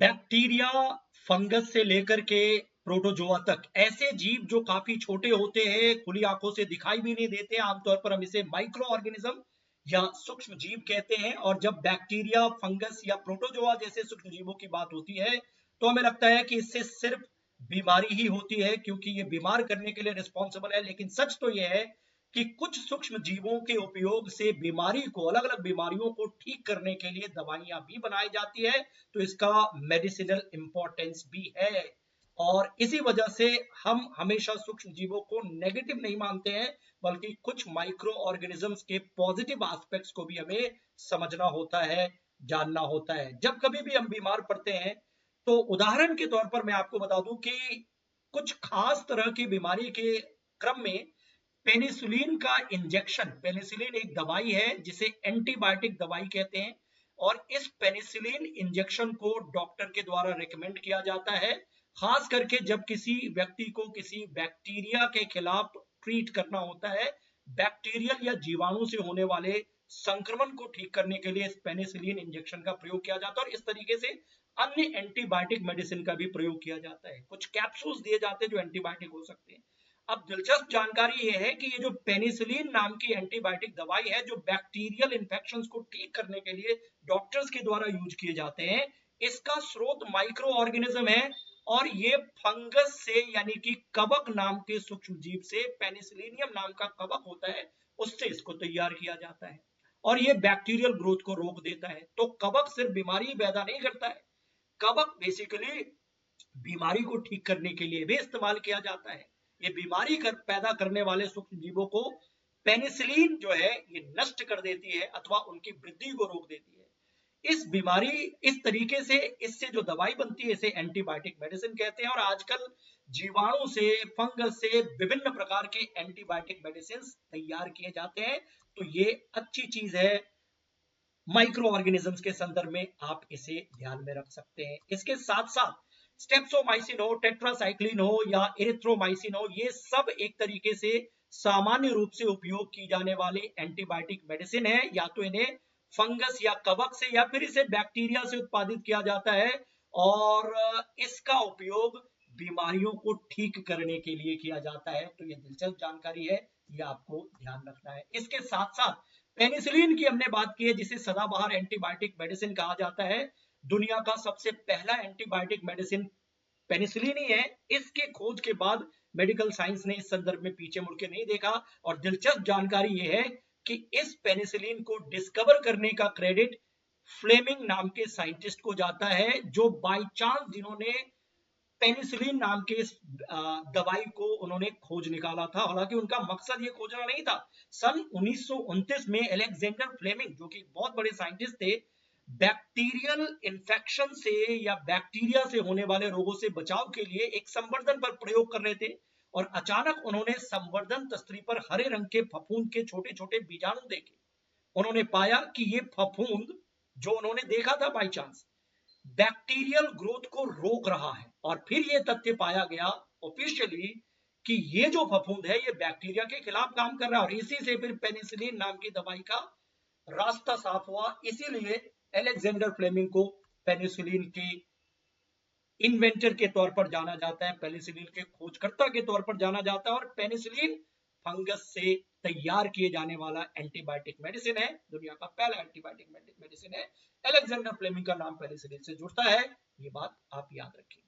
Bacteria, fungus से लेकर के प्रोटोजोआ तक ऐसे जीव जो काफी छोटे होते हैं, खुली आंखों से दिखाई भी नहीं देते, आमतौर पर हम इसे माइक्रो ऑर्गेनिज्म या सूक्ष्म जीव कहते हैं। और जब बैक्टीरिया, फंगस या प्रोटोजोआ जैसे सूक्ष्म जीवों की बात होती है तो हमें लगता है कि इससे सिर्फ बीमारी ही होती है, क्योंकि ये बीमार करने के लिए रिस्पॉन्सिबल है। लेकिन सच तो यह है कि कुछ सूक्ष्म जीवों के उपयोग से बीमारी को, अलग अलग बीमारियों को ठीक करने के लिए दवाइयां भी बनाई जाती है, तो इसका मेडिसिनल इंपॉर्टेंस भी है। और इसी वजह से हम हमेशा सूक्ष्म जीवों को नेगेटिव नहीं मानते हैं, बल्कि कुछ माइक्रो ऑर्गेनिजम्स के पॉजिटिव एस्पेक्ट्स को भी हमें समझना होता है, जानना होता है। जब कभी भी हम बीमार पड़ते हैं तो उदाहरण के तौर पर मैं आपको बता दूं कि कुछ खास तरह की बीमारी के क्रम में पेनिसिलिन का इंजेक्शन, पेनिसिलिन एक दवाई है जिसे एंटीबायोटिक दवाई कहते हैं, और इस पेनिसिलिन इंजेक्शन को डॉक्टर के द्वारा रिकमेंड किया जाता है, खास करके जब किसी व्यक्ति को किसी बैक्टीरिया के खिलाफ ट्रीट करना होता है। बैक्टीरियल या जीवाणु से होने वाले संक्रमण को ठीक करने के लिए इस पेनिसिलिन इंजेक्शन का प्रयोग किया जाता है, और इस तरीके से अन्य एंटीबायोटिक मेडिसिन का भी प्रयोग किया जाता है। कुछ कैप्सूल्स दिए जाते हैं जो एंटीबायोटिक हो सकते हैं। अब दिलचस्प जानकारी यह है कि ये जो पेनिसिलिन नाम की एंटीबायोटिक दवाई है, जो बैक्टीरियल इंफेक्शंस को ठीक करने के लिए डॉक्टर्स के द्वारा यूज किए जाते हैं, इसका स्रोत माइक्रो ऑर्गेनिज्म है, और ये फंगस से, यानी कि कवक नाम के सूक्ष्म जीव से, पेनिसिलिनियम नाम का कवक होता है, उससे इसको तैयार किया जाता है, और ये बैक्टीरियल ग्रोथ को रोक देता है। तो कवक सिर्फ बीमारी पैदा नहीं करता है, कवक बेसिकली बीमारी को ठीक करने के लिए भी इस्तेमाल किया जाता है। ये बीमारी पैदा करने वाले सूक्ष्म जीवों को पेनिसिलिन जो है ये नष्ट कर देती है, अथवा उनकी वृद्धि को रोक देती है। इस बीमारी, इस तरीके से इससे जो दवाई बनती है इसे एंटीबायोटिक मेडिसिन कहते हैं, और आजकल जीवाणु से, फंगस से विभिन्न प्रकार के एंटीबायोटिक मेडिसिन तैयार किए जाते हैं। तो ये अच्छी चीज है, माइक्रो ऑर्गेनिजम्स के संदर्भ में आप इसे ध्यान में रख सकते हैं। इसके साथ साथ स्टेप्सोमाइसिन हो, टेट्रासाइक्लिन हो या एरिथ्रोमाइसिन हो, ये सब एक तरीके से सामान्य रूप से उपयोग की जाने वाली एंटीबायोटिक मेडिसिन है। या तो इन्हें फंगस या कवक से या फिर इसे बैक्टीरिया से उत्पादित किया जाता है, और इसका उपयोग बीमारियों को ठीक करने के लिए किया जाता है। तो ये दिलचस्प जानकारी है, ये आपको ध्यान रखना है। इसके साथ साथ पेनिसिलिन की हमने बात की है, जिसे सदाबहार एंटीबायोटिक मेडिसिन कहा जाता है। दुनिया का सबसे पहला एंटीबायोटिक मेडिसिन पेनिसिलिन ही है। इसके खोज के बाद मेडिकल साइंस ने इस संदर्भ में पीछे मुड़ के नहीं देखा, और दिलचस्प जानकारी यह है कि इस पेनिसिलिन को डिस्कवर करने का क्रेडिट फ्लेमिंग नाम के साइंटिस्ट को जाता है, जो बाय चांस जिन्होंने पेनिसिलिन नाम के इस दवाई को उन्होंने खोज निकाला था। हालांकि उनका मकसद ये खोजना नहीं था। सन 1929 में अलेक्जेंडर फ्लेमिंग, जो कि बहुत बड़े साइंटिस्ट थे, बैक्टीरियल इन्फेक्शन से या बैक्टीरिया से होने वाले रोगों से बचाव के लिए एक संवर्धन पर प्रयोग कर रहे थे, और अचानक उन्होंने संवर्धन तस्त्री पर हरे रंग के फफूंद के छोटे छोटे बीजाणु देखे। उन्होंने पाया कि ये फफूंद, जो उन्होंने देखा था बाई चांस, बैक्टीरियल ग्रोथ को रोक रहा है। और फिर यह तथ्य पाया गया ऑफिशियली कि ये जो फफूंद है ये बैक्टीरिया के खिलाफ काम कर रहा है, और इसी से फिर पेनिसिलिन नाम की दवाई का रास्ता साफ हुआ। इसीलिए अलेक्जेंडर फ्लेमिंग को पेनिसिलिन के इन्वेंटर के तौर पर जाना जाता है, पेनिसिलिन के खोजकर्ता के तौर पर जाना जाता है। और पेनिसिलिन फंगस से तैयार किए जाने वाला एंटीबायोटिक मेडिसिन है, दुनिया का पहला एंटीबायोटिक मेडिसिन है। अलेक्जेंडर फ्लेमिंग का नाम पेनिसिलिन से जुड़ता है, ये बात आप याद रखिए।